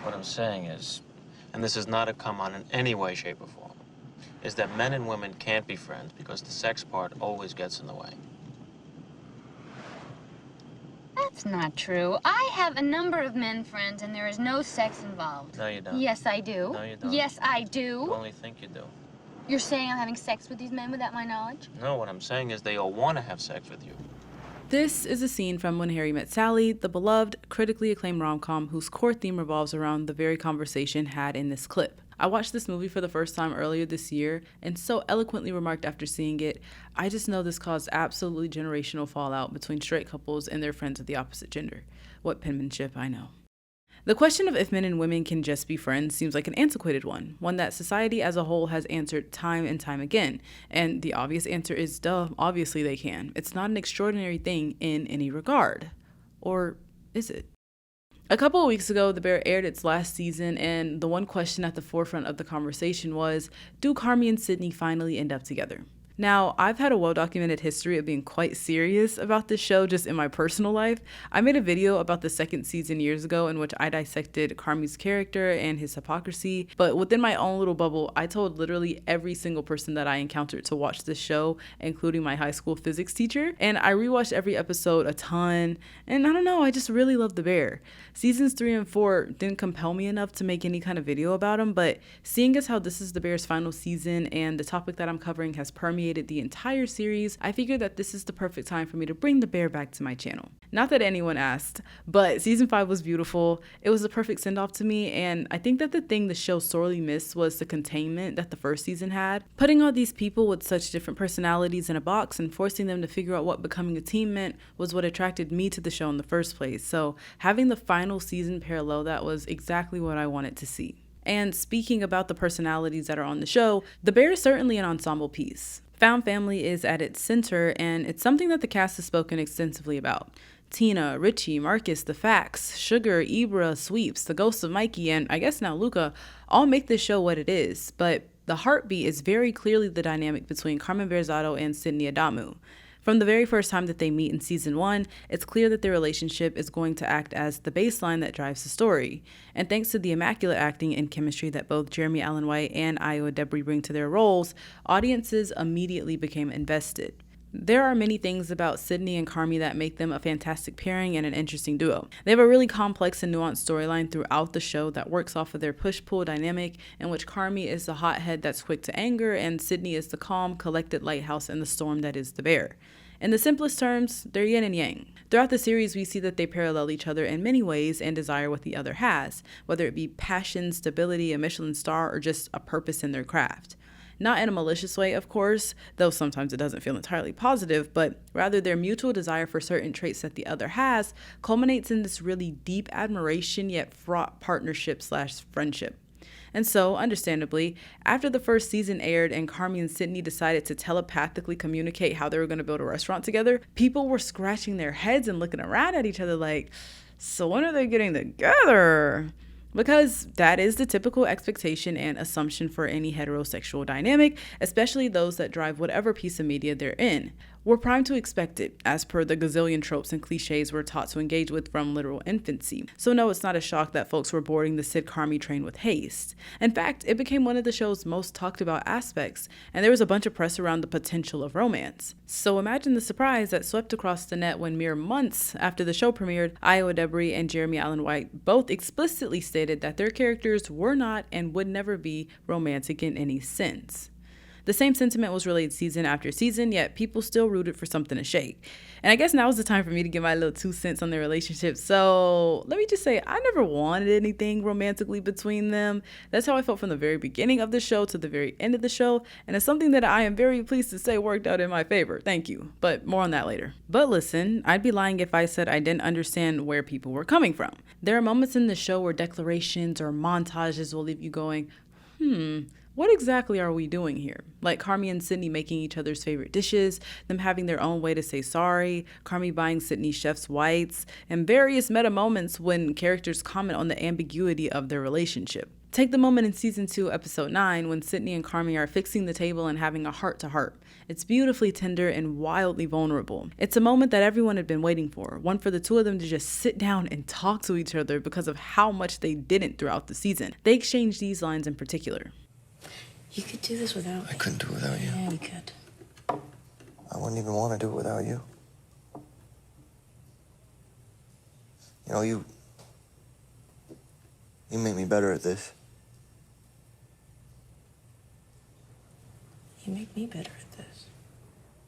What I'm saying is, and this is not a come on in any way, shape, or form, is that men and women can't be friends because the sex part always gets in the way. That's not true. I have a number of men friends, and there is no sex involved. No, you don't. Yes, I do. No, you don't. Yes, I You do. only think you do. You're saying I'm having sex with these men without my knowledge? No, what I'm saying is they all want to have sex with you. This is a scene from When Harry Met Sally, the beloved, critically acclaimed rom-com whose core theme revolves around the very conversation had in this clip. I watched this movie for the first time earlier this year and so eloquently remarked after seeing it, I just know this caused absolutely generational fallout between straight couples and their friends of the opposite gender. What penmanship, I know. The question of if men and women can just be friends seems like an antiquated one that society as a whole has answered time and time again. And the obvious answer is, duh, obviously they can. It's not an extraordinary thing in any regard. Or is it? A couple of weeks ago, The Bear aired its last season, and the one question at the forefront of the conversation was, do Carmy and Sydney finally end up together? Now, I've had a well-documented history of being quite serious about this show just in my personal life. I made a video about the second season years ago in which I dissected Carmy's character and his hypocrisy, but within my own little bubble, I told literally every single person that I encountered to watch this show, including my high school physics teacher, and I rewatched every episode a ton, and I don't know, I just really love The Bear. Seasons 3 and 4 didn't compel me enough to make any kind of video about him, but seeing as how this is The Bear's final season and the topic that I'm covering has permeated the entire series, I figured that this is the perfect time for me to bring The Bear back to my channel. Not that anyone asked, but season 5 was beautiful. It was a perfect send-off to me, and I think that the thing the show sorely missed was the containment that the first season had. Putting all these people with such different personalities in a box and forcing them to figure out what becoming a team meant was what attracted me to the show in the first place. So having the final season parallel that was exactly what I wanted to see. And speaking about the personalities that are on the show, The Bear is certainly an ensemble piece. Found family is at its center, and it's something that the cast has spoken extensively about. Tina, Richie, Marcus, the Facts, Sugar, Ibra, Sweeps, the ghost of Mikey, and I guess now Luca all make this show what it is, but the heartbeat is very clearly the dynamic between Carmen Berzatto and Sydney Adamu. From the very first time that they meet in season 1, it's clear that their relationship is going to act as the baseline that drives the story. And thanks to the immaculate acting and chemistry that both Jeremy Allen White and Ayo Edebiri bring to their roles, audiences immediately became invested. There are many things about Sydney and Carmy that make them a fantastic pairing and an interesting duo. They have a really complex and nuanced storyline throughout the show that works off of their push-pull dynamic, in which Carmy is the hothead that's quick to anger and Sydney is the calm, collected lighthouse in the storm that is the Bear. In the simplest terms, they're yin and yang. Throughout the series, we see that they parallel each other in many ways and desire what the other has, whether it be passion, stability, a Michelin star, or just a purpose in their craft. Not in a malicious way, of course, though sometimes it doesn't feel entirely positive, but rather their mutual desire for certain traits that the other has culminates in this really deep admiration yet fraught partnership/friendship. And so, understandably, after the first season aired and Carmy and Sydney decided to telepathically communicate how they were going to build a restaurant together, people were scratching their heads and looking around at each other like, so when are they getting together? Because that is the typical expectation and assumption for any heterosexual dynamic, especially those that drive whatever piece of media they're in. We're primed to expect it, as per the gazillion tropes and cliches we're taught to engage with from literal infancy. So no, it's not a shock that folks were boarding the sydcarmy train with haste. In fact, it became one of the show's most talked about aspects, and there was a bunch of press around the potential of romance. So imagine the surprise that swept across the net when mere months after the show premiered, Ayo Edebiri and Jeremy Allen White both explicitly stated that their characters were not and would never be romantic in any sense. The same sentiment was relayed season after season, yet people still rooted for something to shake. And I guess now is the time for me to give my little 2 cents on their relationship. So let me just say, I never wanted anything romantically between them. That's how I felt from the very beginning of the show to the very end of the show. And it's something that I am very pleased to say worked out in my favor. Thank you. But more on that later. But listen, I'd be lying if I said I didn't understand where people were coming from. There are moments in the show where declarations or montages will leave you going, what exactly are we doing here? Like Carmy and Sydney making each other's favorite dishes, them having their own way to say sorry, Carmy buying Sydney chef's whites, and various meta moments when characters comment on the ambiguity of their relationship. Take the moment in season 2, episode 9, when Sydney and Carmy are fixing the table and having a heart-to-heart. It's beautifully tender and wildly vulnerable. It's a moment that everyone had been waiting for, one for the two of them to just sit down and talk to each other because of how much they didn't throughout the season. They exchanged these lines in particular. You could do this without me. I couldn't do it without you. Yeah, you could. I wouldn't even want to do it without you. You know, you make me better at this. You make me better at this.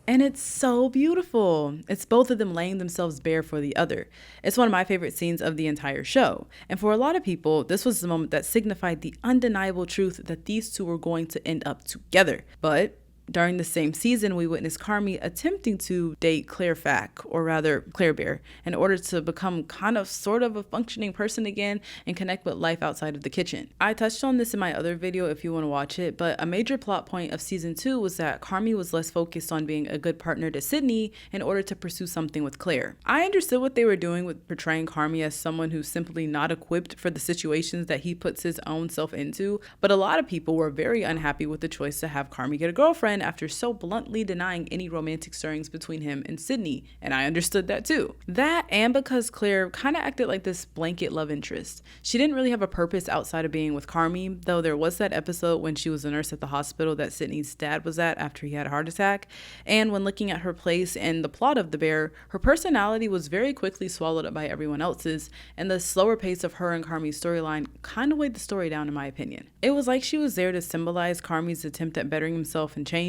And it's so beautiful. It's both of them laying themselves bare for the other. It's one of my favorite scenes of the entire show. And for a lot of people, this was the moment that signified the undeniable truth that these two were going to end up together. But during the same season, we witnessed Carmy attempting to date Claire Fack, or rather Claire Bear, in order to become kind of sort of a functioning person again and connect with life outside of the kitchen. I touched on this in my other video if you want to watch it, but a major plot point of season 2 was that Carmy was less focused on being a good partner to Sydney in order to pursue something with Claire. I understood what they were doing with portraying Carmy as someone who's simply not equipped for the situations that he puts his own self into, but a lot of people were very unhappy with the choice to have Carmy get a girlfriend after so bluntly denying any romantic stirrings between him and Sydney, and I understood that too. That, and because Claire kind of acted like this blanket love interest. She didn't really have a purpose outside of being with Carmy, though there was that episode when she was a nurse at the hospital that Sydney's dad was at after he had a heart attack, and when looking at her place and the plot of The Bear, her personality was very quickly swallowed up by everyone else's, and the slower pace of her and Carmy's storyline kind of weighed the story down in my opinion. It was like she was there to symbolize Carmy's attempt at bettering himself and changing,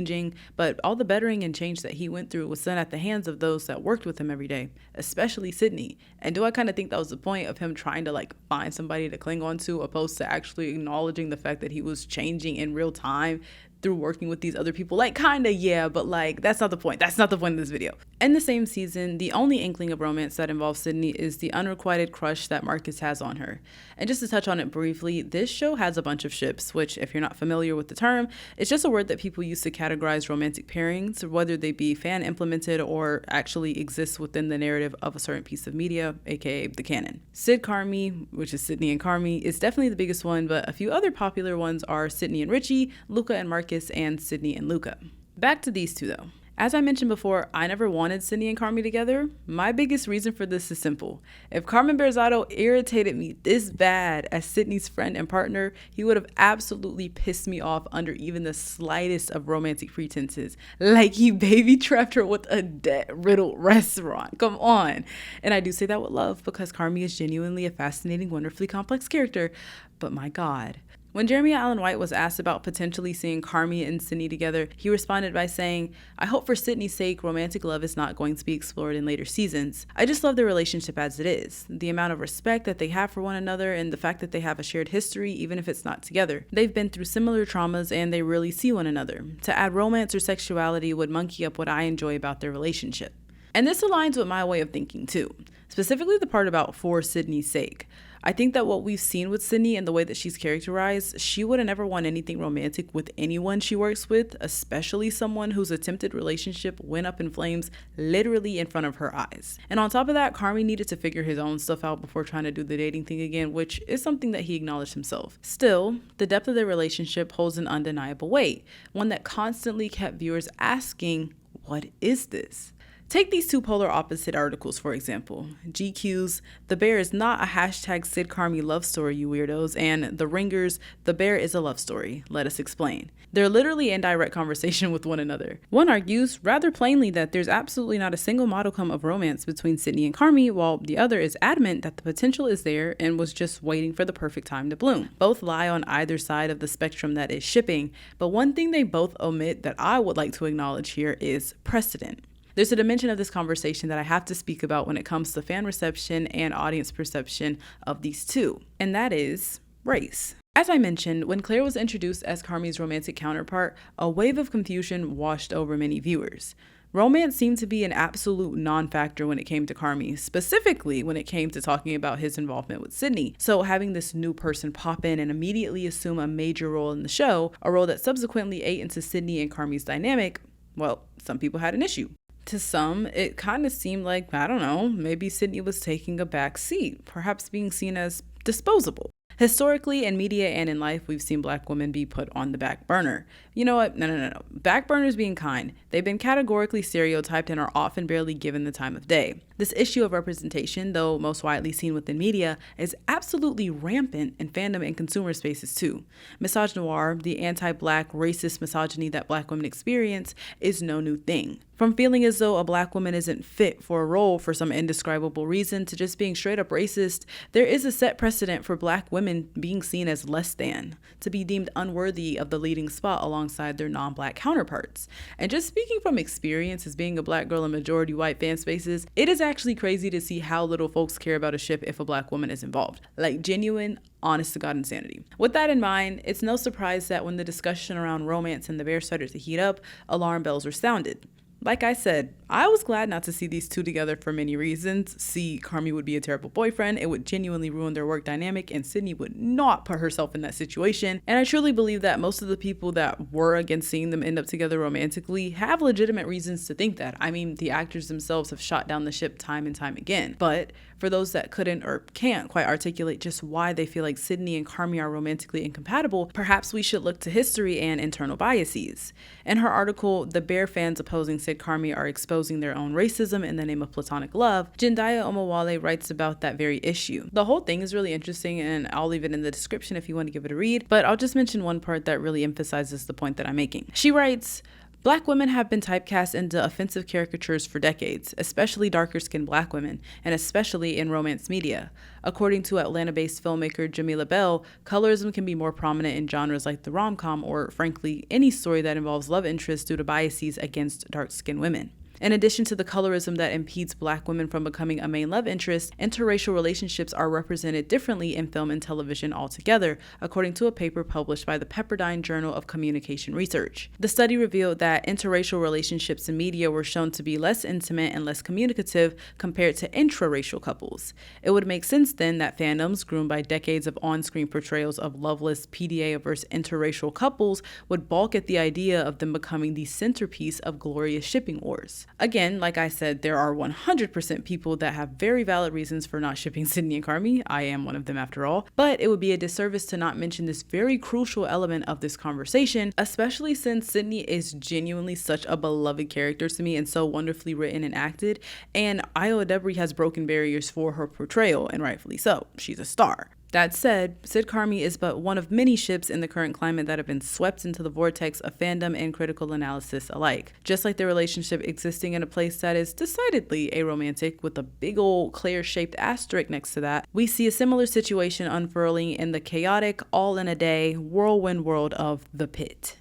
but all the bettering and change that he went through was done at the hands of those that worked with him every day, especially Sydney. And do I kind of think that was the point of him trying to like find somebody to cling on to, opposed to actually acknowledging the fact that he was changing in real time through working with these other people? Like, kinda, yeah, but like, that's not the point. That's not the point of this video. In the same season, the only inkling of romance that involves Sydney is the unrequited crush that Marcus has on her. And just to touch on it briefly, this show has a bunch of ships, which, if you're not familiar with the term, it's just a word that people use to categorize romantic pairings, whether they be fan implemented or actually exist within the narrative of a certain piece of media, aka the canon. Sydcarmy, which is Sydney and Carmy, is definitely the biggest one, but a few other popular ones are Sydney and Richie, Luca and Marcus, and Sydney and Luca. Back to these two though. As I mentioned before, I never wanted Sydney and Carmy together. My biggest reason for this is simple. If Carmen Berzatto irritated me this bad as Sydney's friend and partner, he would have absolutely pissed me off under even the slightest of romantic pretenses. Like he baby trapped her with a debt-riddled restaurant. Come on. And I do say that with love because Carmy is genuinely a fascinating, wonderfully complex character. But my God. When Jeremy Allen White was asked about potentially seeing Carmy and Sydney together, he responded by saying, "I hope for Sydney's sake, romantic love is not going to be explored in later seasons. I just love their relationship as it is. The amount of respect that they have for one another and the fact that they have a shared history, even if it's not together. They've been through similar traumas and they really see one another. To add romance or sexuality would monkey up what I enjoy about their relationship." And this aligns with my way of thinking too, specifically the part about for Sydney's sake. I think that what we've seen with Sydney and the way that she's characterized, she would have never want anything romantic with anyone she works with, especially someone whose attempted relationship went up in flames literally in front of her eyes. And on top of that, Carmy needed to figure his own stuff out before trying to do the dating thing again, which is something that he acknowledged himself. Still, the depth of their relationship holds an undeniable weight, one that constantly kept viewers asking, what is this? Take these two polar opposite articles, for example. GQ's "The Bear is not a hashtag sydcarmy love story, you weirdos," and The Ringer's "The Bear is a love story. Let us explain." They're literally in direct conversation with one another. One argues rather plainly that there's absolutely not a single modicum of romance between Sydney and Carmy, while the other is adamant that the potential is there and was just waiting for the perfect time to bloom. Both lie on either side of the spectrum that is shipping, but one thing they both omit that I would like to acknowledge here is precedent. There's a dimension of this conversation that I have to speak about when it comes to fan reception and audience perception of these two, and that is race. As I mentioned, when Claire was introduced as Carmy's romantic counterpart, a wave of confusion washed over many viewers. Romance seemed to be an absolute non-factor when it came to Carmy, specifically when it came to talking about his involvement with Sydney. So having this new person pop in and immediately assume a major role in the show, a role that subsequently ate into Sydney and Carmy's dynamic, well, some people had an issue. To some, it kind of seemed like, I don't know, maybe Sydney was taking a back seat, perhaps being seen as disposable. Historically, in media and in life, we've seen Black women be put on the back burner. You know what? No. Back burners being kind. They've been categorically stereotyped and are often barely given the time of day. This issue of representation, though most widely seen within media, is absolutely rampant in fandom and consumer spaces too. Misogynoir, the anti-Black racist misogyny that Black women experience, is no new thing. From feeling as though a Black woman isn't fit for a role for some indescribable reason to just being straight up racist, there is a set precedent for Black women being seen as less than, to be deemed unworthy of the leading spot alongside their non-Black counterparts. And just speaking from experience as being a Black girl in majority white fan spaces, it is actually crazy to see how little folks care about a ship if a Black woman is involved. Like genuine, honest to God insanity. With that in mind, it's no surprise that when the discussion around romance and the bear started to heat up, alarm bells were sounded. Like I said, I was glad not to see these two together for many reasons. Carmy would be a terrible boyfriend, it would genuinely ruin their work dynamic, and Sydney would not put herself in that situation. And I truly believe that most of the people that were against seeing them end up together romantically have legitimate reasons to think that. I mean, the actors themselves have shot down the ship time and time again. But for those that couldn't or can't quite articulate just why they feel like Sydney and Carmy are romantically incompatible, perhaps we should look to history and internal biases. In her article, The Bear Fans Opposing Sydcarmy Are Exposing Their Own Racism in the Name of Platonic Love, Jendaya Omowale writes about that very issue. The whole thing is really interesting, and I'll leave it in the description if you want to give it a read, but I'll just mention one part that really emphasizes the point that I'm making. She writes, Black women have been typecast into offensive caricatures for decades, especially darker-skinned Black women, and especially in romance media. According to Atlanta-based filmmaker Jamila Bell, colorism can be more prominent in genres like the rom-com or, frankly, any story that involves love interest due to biases against dark-skinned women. In addition to the colorism that impedes Black women from becoming a main love interest, interracial relationships are represented differently in film and television altogether, according to a paper published by the Pepperdine Journal of Communication Research. The study revealed that interracial relationships in media were shown to be less intimate and less communicative compared to intraracial couples. It would make sense then that fandoms, groomed by decades of on-screen portrayals of loveless PDA versus interracial couples, would balk at the idea of them becoming the centerpiece of glorious shipping wars. Again, like I said, there are 100% people that have very valid reasons for not shipping Sydney and Carmy. I am one of them after all. But it would be a disservice to not mention this very crucial element of this conversation, especially since Sydney is genuinely such a beloved character to me and so wonderfully written and acted. And Io Debris has broken barriers for her portrayal, and rightfully so. She's a star. That said, Sydcarmy is but one of many ships in the current climate that have been swept into the vortex of fandom and critical analysis alike. Just like the relationship existing in a place that is decidedly aromantic with a big old Claire-shaped asterisk next to that, we see a similar situation unfurling in the chaotic, all-in-a-day, whirlwind world of The Pitt.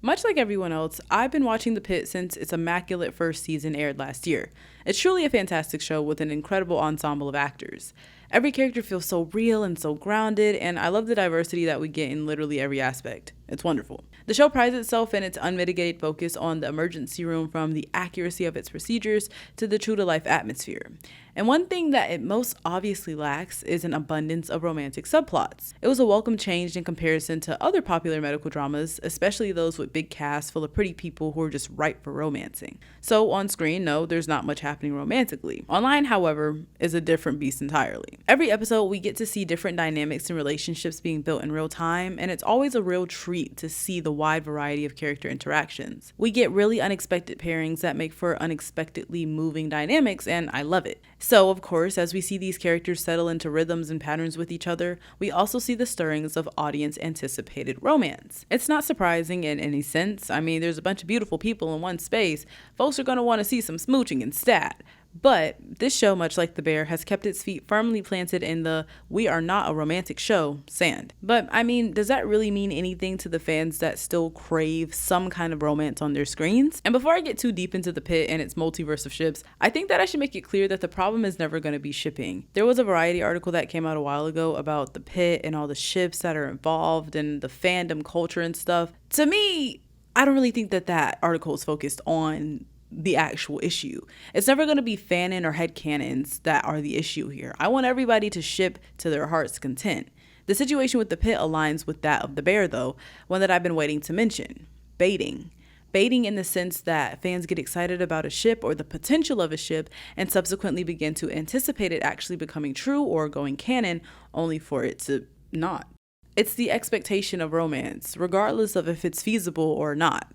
Much like everyone else, I've been watching The Pitt since its immaculate first season aired last year. It's truly a fantastic show with an incredible ensemble of actors. Every character feels so real and so grounded, and I love the diversity that we get in literally every aspect. It's wonderful. The show prides itself in its unmitigated focus on the emergency room, from the accuracy of its procedures to the true-to-life atmosphere. And one thing that it most obviously lacks is an abundance of romantic subplots. It was a welcome change in comparison to other popular medical dramas, especially those with big casts full of pretty people who are just ripe for romancing. So on screen, no, there's not much happening romantically. Online, however, is a different beast entirely. Every episode, we get to see different dynamics and relationships being built in real time, and it's always a real treat to see the wide variety of character interactions. We get really unexpected pairings that make for unexpectedly moving dynamics, and I love it. So, of course, as we see these characters settle into rhythms and patterns with each other, we also see the stirrings of audience-anticipated romance. It's not surprising in any sense. I mean, there's a bunch of beautiful people in one space. Folks are going to want to see some smooching and stat. But this show, much like The Bear, has kept its feet firmly planted in the "we are not a romantic show" sand. But I mean, does that really mean anything to the fans that still crave some kind of romance on their screens? And before I get too deep into The Pitt and its multiverse of ships, I think that I should make it clear that the problem is never going to be shipping. There was a Variety article that came out a while ago about The Pitt and all the ships that are involved and the fandom culture and stuff. To me, I don't really think that article is focused on the actual issue. It's never going to be fanon or headcanons that are the issue here. I want everybody to ship to their heart's content. The situation with The Pitt aligns with that of The Bear, though, one that I've been waiting to mention: baiting. Baiting in the sense that fans get excited about a ship or the potential of a ship and subsequently begin to anticipate it actually becoming true or going canon, only for it to not. It's the expectation of romance, regardless of if it's feasible or not.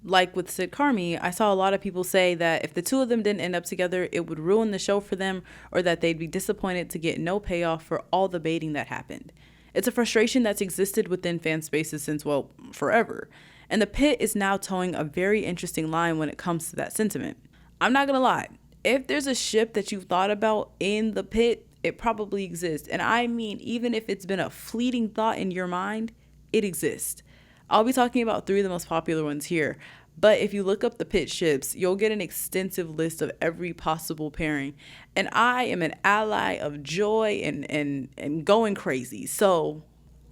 Like with sydcarmy, I saw a lot of people say that if the two of them didn't end up together, it would ruin the show for them, or that they'd be disappointed to get no payoff for all the baiting that happened. It's a frustration that's existed within fan spaces since, well, forever. And the Pitt is now towing a very interesting line when it comes to that sentiment. I'm not gonna lie, if there's a ship that you've thought about in the Pitt, it probably exists. And I mean, even if it's been a fleeting thought in your mind, it exists. I'll be talking about 3 of the most popular ones here, but if you look up the Pitt ships, you'll get an extensive list of every possible pairing. And I am an ally of joy and going crazy. So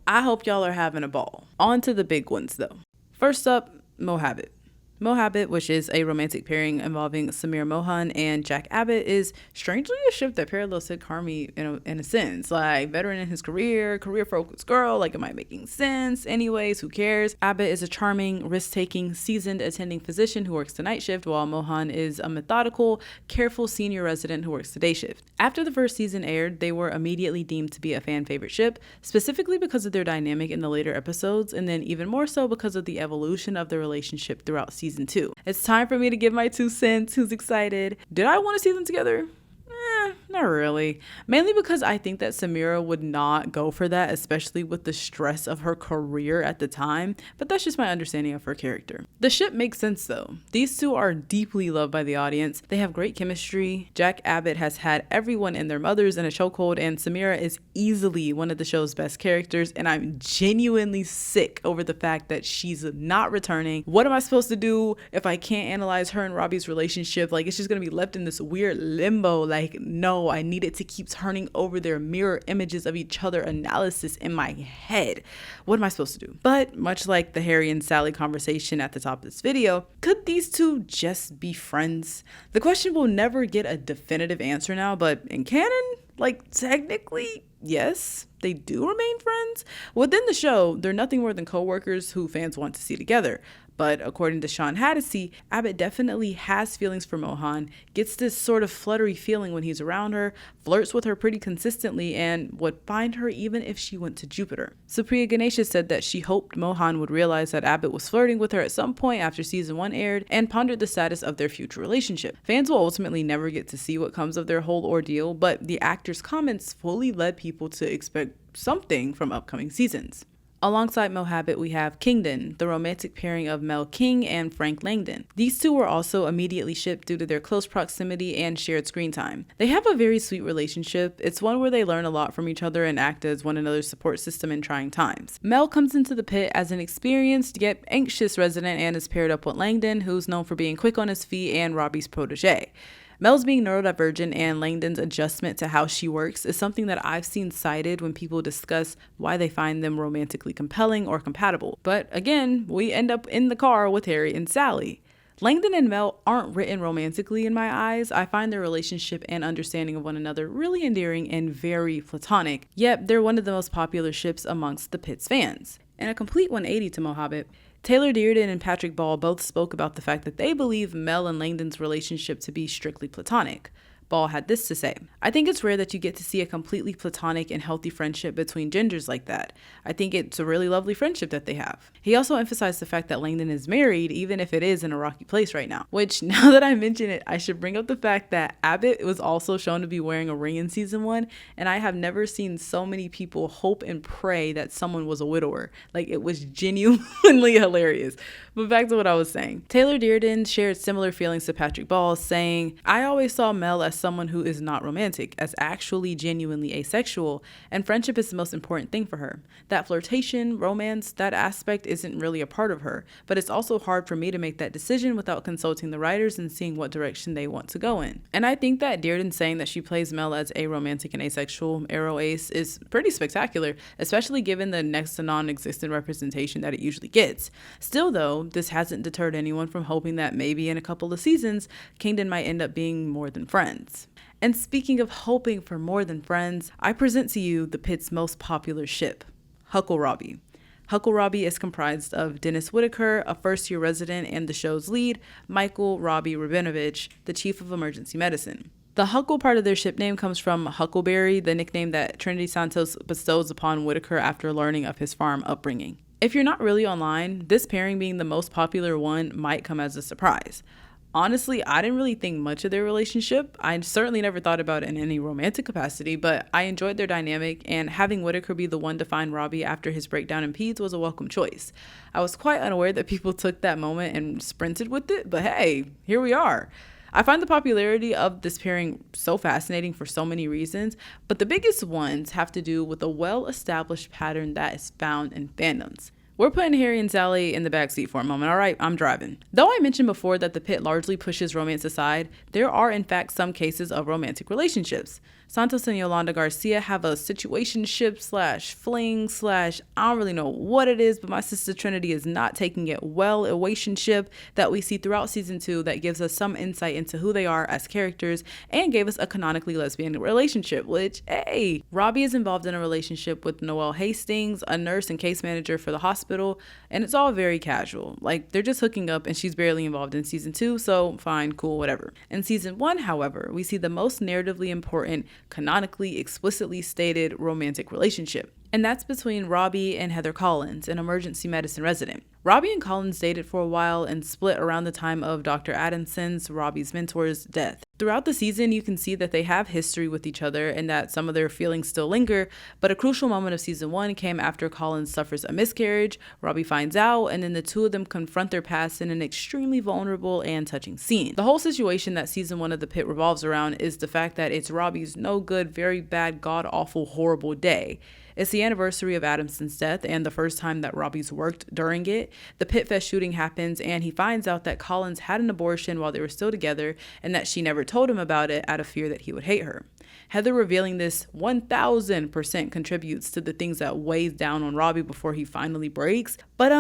I hope y'all are having a ball. On to the big ones though. First up, mohabbot. Mohabbot, which is a romantic pairing involving Samira Mohan and Jack Abbott, is strangely a ship that parallels sydcarmy in a sense. Like, veteran in his career-focused girl, like, am I making sense? Anyways, who cares? Abbott is a charming, risk-taking, seasoned attending physician who works the night shift, while Mohan is a methodical, careful senior resident who works the day shift. After the first season aired, they were immediately deemed to be a fan favorite ship, specifically because of their dynamic in the later episodes, and then even more so because of the evolution of their relationship throughout season 2. It's time for me to give my 2 cents. Who's excited? Did I want to see them together? Not really. Mainly because I think that Samira would not go for that, especially with the stress of her career at the time, but that's just my understanding of her character. The ship makes sense though. These two are deeply loved by the audience. They have great chemistry. Jack Abbott has had everyone and their mothers in a chokehold, and Samira is easily one of the show's best characters, and I'm genuinely sick over the fact that she's not returning. What am I supposed to do if I can't analyze her and Robby's relationship? Like, it's just gonna be left in this weird limbo. Like, no, I need it to keep turning over their mirror images of each other analysis in my head. What am I supposed to do? But much like the Harry and Sally conversation at the top of this video, could these two just be friends? The question will never get a definitive answer now, but in canon, like, technically, yes, they do remain friends. Within the show, they're nothing more than co-workers who fans want to see together. But according to Sean Hattasey, Abbott definitely has feelings for Mohan, gets this sort of fluttery feeling when he's around her, flirts with her pretty consistently, and would find her even if she went to Jupiter. Supriya Ganesha said that she hoped Mohan would realize that Abbott was flirting with her at some point after season 1 aired, and pondered the status of their future relationship. Fans will ultimately never get to see what comes of their whole ordeal, but the actor's comments fully led people to expect something from upcoming seasons. Alongside mohabbot, we have Kingdon, the romantic pairing of Mel King and Frank Langdon. These two were also immediately shipped due to their close proximity and shared screen time. They have a very sweet relationship. It's one where they learn a lot from each other and act as one another's support system in trying times. Mel comes into the Pit as an experienced yet anxious resident and is paired up with Langdon, who's known for being quick on his feet and Robby's protege. Mel's being neurodivergent and Langdon's adjustment to how she works is something that I've seen cited when people discuss why they find them romantically compelling or compatible. But again, we end up in the car with Harry and Sally. Langdon and Mel aren't written romantically in my eyes. I find their relationship and understanding of one another really endearing and very platonic, yet they're one of the most popular ships amongst the Pitt's fans. In a complete 180 to mohabbot, Taylor Dearden and Patrick Ball both spoke about the fact that they believe Mel and Langdon's relationship to be strictly platonic. Ball had this to say: "I think it's rare that you get to see a completely platonic and healthy friendship between genders like that. I think it's a really lovely friendship that they have." He also emphasized the fact that Langdon is married, even if it is in a rocky place right now. Which, now that I mention it, I should bring up the fact that Abbott was also shown to be wearing a ring in season 1, and I have never seen so many people hope and pray that someone was a widower. Like, it was genuinely hilarious. But back to what I was saying. Taylor Dearden shared similar feelings to Patrick Ball, saying, "I always saw Mel as someone who is not romantic, as actually genuinely asexual, and friendship is the most important thing for her. That flirtation, romance, that aspect isn't really a part of her, but it's also hard for me to make that decision without consulting the writers and seeing what direction they want to go in." And I think that Dearden saying that she plays Mel as aromantic and asexual, aro ace, is pretty spectacular, especially given the next to non-existent representation that it usually gets. Still though, this hasn't deterred anyone from hoping that maybe in a couple of seasons, Kingdon might end up being more than friends. And speaking of hoping for more than friends, I present to you the Pitt's most popular ship, hucklerobby. Hucklerobby is comprised of Dennis Whitaker, a first-year resident and the show's lead, Michael Robby Rabinovich, the chief of emergency medicine. The Huckle part of their ship name comes from Huckleberry, the nickname that Trinity Santos bestows upon Whitaker after learning of his farm upbringing. If you're not really online, this pairing being the most popular one might come as a surprise. Honestly, I didn't really think much of their relationship. I certainly never thought about it in any romantic capacity, but I enjoyed their dynamic, and having Whitaker be the one to find Robby after his breakdown in peds was a welcome choice. I was quite unaware that people took that moment and sprinted with it, but hey, here we are. I find the popularity of this pairing so fascinating for so many reasons, but the biggest ones have to do with a well-established pattern that is found in fandoms. We're putting Harry and Sally in the backseat for a moment, all right? I'm driving. Though I mentioned before that the Pitt largely pushes romance aside, there are in fact some cases of romantic relationships. Santos and Yolanda Garcia have a situationship / fling / I don't really know what it is, but my sister Trinity is not taking it well. A relationship that we see throughout season 2 that gives us some insight into who they are as characters and gave us a canonically lesbian relationship, which, hey, Robby is involved in a relationship with Noelle Hastings, a nurse and case manager for the hospital, and it's all very casual. Like, they're just hooking up and she's barely involved in season 2, so fine, cool, whatever. In season 1, however, we see the most narratively important, canonically, explicitly stated romantic relationship. And that's between Robby and Heather Collins, an emergency medicine resident. Robby and Collins dated for a while and split around the time of Dr. Adamson's, Robby's mentor's, death. Throughout the season, you can see that they have history with each other and that some of their feelings still linger, but a crucial moment of season 1 came after Collins suffers a miscarriage, Robby finds out, and then the two of them confront their past in an extremely vulnerable and touching scene. The whole situation that season 1 of The Pitt revolves around is the fact that it's Robby's no good, very bad, god-awful, horrible day. It's the anniversary of Adamson's death and the first time that Robby's worked during it. The Pitt Fest shooting happens and he finds out that Collins had an abortion while they were still together and that she never told him about it out of fear that he would hate her. Heather revealing this 1000% contributes to the things that weighs down on Robby before he finally breaks. But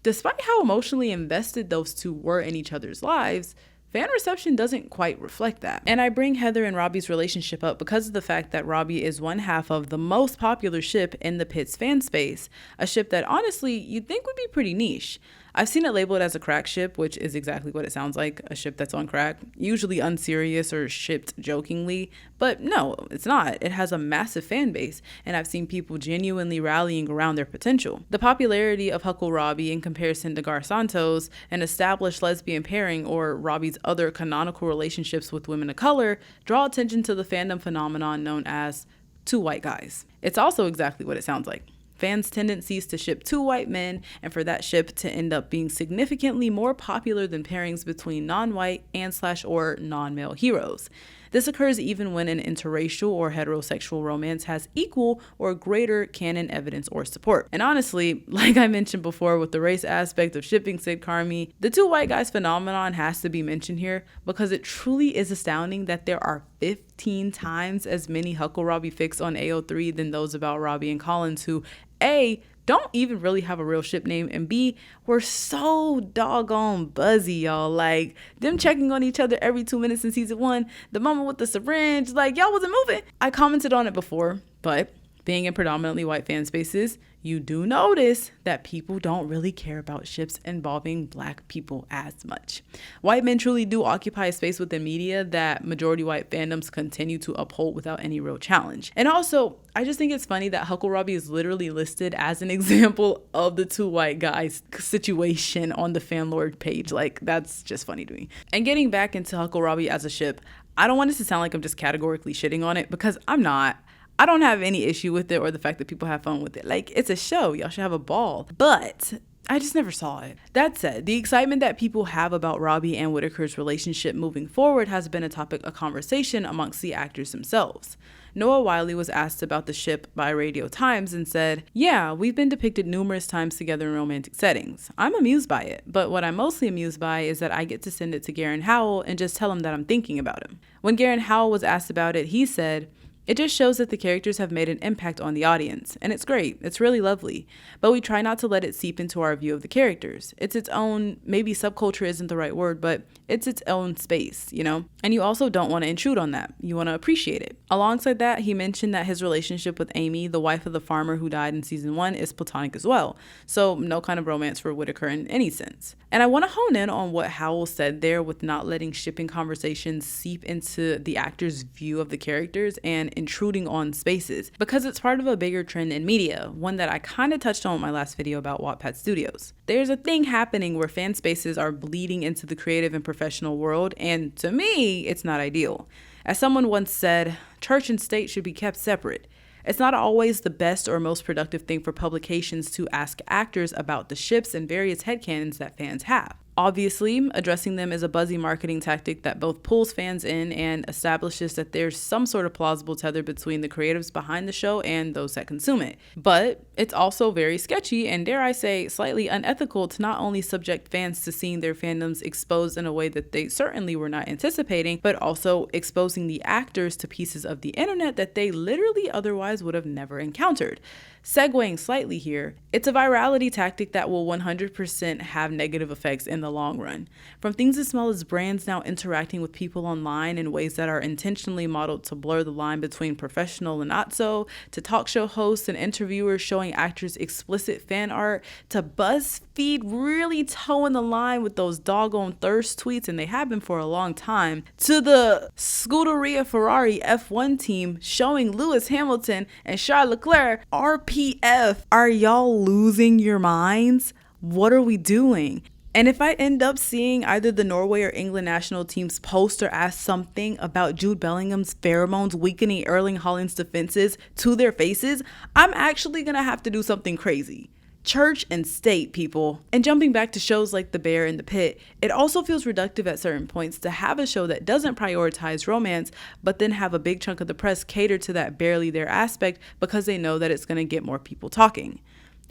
despite how emotionally invested those two were in each other's lives, fan reception doesn't quite reflect that. And I bring Heather and Robby's relationship up because of the fact that Robby is one half of the most popular ship in the Pitt's fan space, a ship that honestly you'd think would be pretty niche. I've seen it labeled as a crack ship, which is exactly what it sounds like, a ship that's on crack, usually unserious or shipped jokingly, but no, it's not. It has a massive fan base, and I've seen people genuinely rallying around their potential. The popularity of hucklerobby in comparison to garsantos, an established lesbian pairing, or Robby's other canonical relationships with women of color, draw attention to the fandom phenomenon known as two white guys. It's also exactly what it sounds like. Fans' tendencies to ship two white men and for that ship to end up being significantly more popular than pairings between non-white and / or non-male heroes. This occurs even when an interracial or heterosexual romance has equal or greater canon evidence or support. And honestly, like I mentioned before with the race aspect of shipping sydcarmy, the two white guys phenomenon has to be mentioned here because it truly is astounding that there are 15 times as many hucklerobby fics on AO3 than those about Robby and Collins, who A, don't even really have a real ship name, and B, we're so doggone buzzy, y'all. Like, them checking on each other every 2 minutes in season 1, the moment with the syringe, like, y'all wasn't moving. I commented on it before, but being in predominantly white fan spaces, you do notice that people don't really care about ships involving black people as much. White men truly do occupy a space within media that majority white fandoms continue to uphold without any real challenge. And also, I just think it's funny that hucklerobby is literally listed as an example of the two white guys situation on the fanlord page. Like, that's just funny to me. And getting back into hucklerobby as a ship, I don't want this to sound like I'm just categorically shitting on it, because I'm not. I don't have any issue with it or the fact that people have fun with it. Like, it's a show. Y'all should have a ball. But I just never saw it. That said, the excitement that people have about Robby and Whitaker's relationship moving forward has been a topic of conversation amongst the actors themselves. Noah Wiley was asked about the ship by Radio Times and said, "Yeah, we've been depicted numerous times together in romantic settings. I'm amused by it, but what I'm mostly amused by is that I get to send it to Garen Howell and just tell him that I'm thinking about him." When Garen Howell was asked about it, he said, It just shows that the characters have made an impact on the audience, and it's great. It's really lovely. But we try not to let it seep into our view of the characters. It's its own, maybe subculture isn't the right word, but it's its own space, you know? And you also don't want to intrude on that. You want to appreciate it. Alongside that, he mentioned that his relationship with Amy, the wife of the farmer who died in season 1, is platonic as well. So no kind of romance for Whitaker in any sense. And I want to hone in on what Howell said there with not letting shipping conversations seep into the actor's view of the characters and intruding on spaces, because it's part of a bigger trend in media, one that I kind of touched on in my last video about Wattpad Studios. There's a thing happening where fan spaces are bleeding into the creative and professional world, and to me, it's not ideal. As someone once said, church and state should be kept separate. It's not always the best or most productive thing for publications to ask actors about the ships and various headcanons that fans have. Obviously, addressing them is a buzzy marketing tactic that both pulls fans in and establishes that there's some sort of plausible tether between the creatives behind the show and those that consume it. But it's also very sketchy and, dare I say, slightly unethical to not only subject fans to seeing their fandoms exposed in a way that they certainly were not anticipating, but also exposing the actors to pieces of the internet that they literally otherwise would have never encountered. Segueing slightly here, it's a virality tactic that will 100% have negative effects in the long run. From things as small as brands now interacting with people online in ways that are intentionally modeled to blur the line between professional and not so, to talk show hosts and interviewers showing actors explicit fan art, to BuzzFeed really towing the line with those doggone thirst tweets, and they have been for a long time, to the Scuderia Ferrari F1 team showing Lewis Hamilton and Charles Leclerc RPF. Are y'all losing your minds? What are we doing? And if I end up seeing either the Norway or England national teams post or ask something about Jude Bellingham's pheromones weakening Erling Haaland's defenses to their faces, I'm actually gonna have to do something crazy. Church and state, people. And jumping back to shows like The Bear and The Pit, it also feels reductive at certain points to have a show that doesn't prioritize romance, but then have a big chunk of the press cater to that barely there aspect because they know that it's going to get more people talking.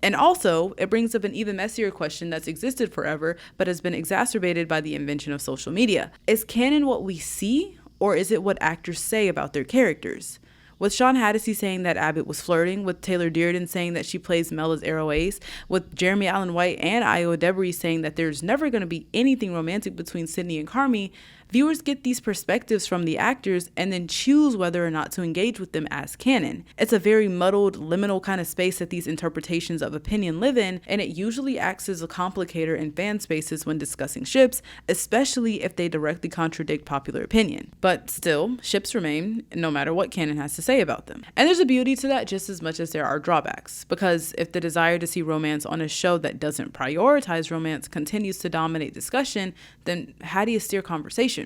And also, it brings up an even messier question that's existed forever, but has been exacerbated by the invention of social media. Is canon what we see, or is it what actors say about their characters? With Sean Hattie saying that Abbott was flirting, with Taylor Dearden saying that she plays Mel as Arrow Ace, with Jeremy Allen White and Io Debris saying that there's never going to be anything romantic between Sydney and Carmy, viewers get these perspectives from the actors and then choose whether or not to engage with them as canon. It's a very muddled, liminal kind of space that these interpretations of opinion live in, and it usually acts as a complicator in fan spaces when discussing ships, especially if they directly contradict popular opinion. But still, ships remain, no matter what canon has to say about them. And there's a beauty to that just as much as there are drawbacks, because if the desire to see romance on a show that doesn't prioritize romance continues to dominate discussion, then how do you steer conversation?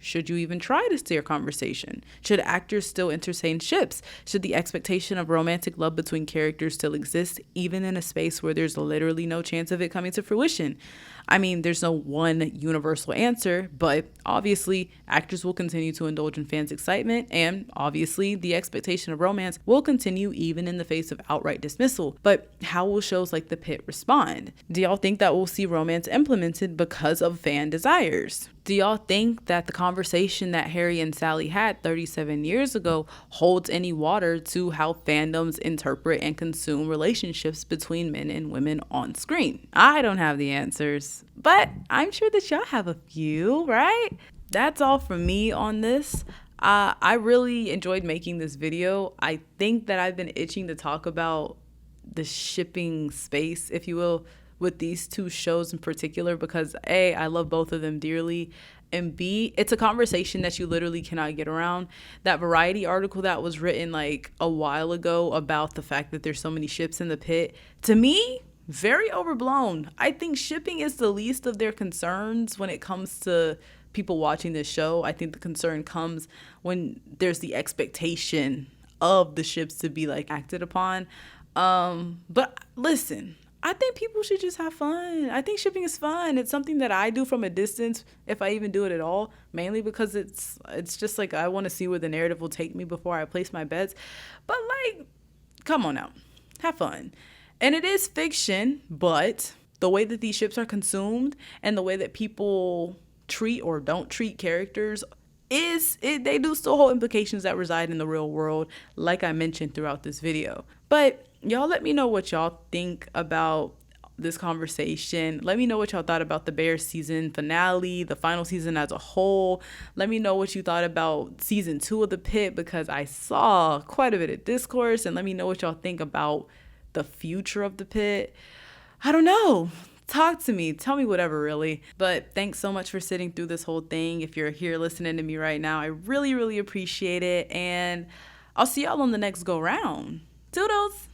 Should you even try to steer conversation? Should actors still entertain ships? Should the expectation of romantic love between characters still exist, even in a space where there's literally no chance of it coming to fruition? I mean, there's no one universal answer, but obviously actors will continue to indulge in fans' excitement, and obviously the expectation of romance will continue even in the face of outright dismissal. But how will shows like The Pit respond? Do y'all think that we'll see romance implemented because of fan desires? Do y'all think that the conversation that Harry and Sally had 37 years ago holds any water to how fandoms interpret and consume relationships between men and women on screen? I don't have the answers, but I'm sure that y'all have a few, right? That's all from me on this. I really enjoyed making this video. I think that I've been itching to talk about the shipping space, if you will, with these two shows in particular, because A, I love both of them dearly, and B, it's a conversation that you literally cannot get around. That Variety article that was written like a while ago about the fact that there's so many ships in the pit, to me, very overblown. I think shipping is the least of their concerns when it comes to people watching this show. I think the concern comes when there's the expectation of the ships to be like acted upon. But listen, I think people should just have fun. I think shipping is fun. It's something that I do from a distance, if I even do it at all, mainly because it's just like I want to see where the narrative will take me before I place my bets. But like, come on now, have fun. And it is fiction, but the way that these ships are consumed and the way that people treat or don't treat characters they do still hold implications that reside in the real world, like I mentioned throughout this video. But y'all let me know what y'all think about this conversation. Let me know what y'all thought about the Bears season finale, the final season as a whole. Let me know what you thought about season 2 of the Pitt, because I saw quite a bit of discourse. And let me know what y'all think about the future of the Pitt. I don't know. Talk to me. Tell me whatever, really. But thanks so much for sitting through this whole thing. If you're here listening to me right now, I really, really appreciate it. And I'll see y'all on the next go round. Toodles!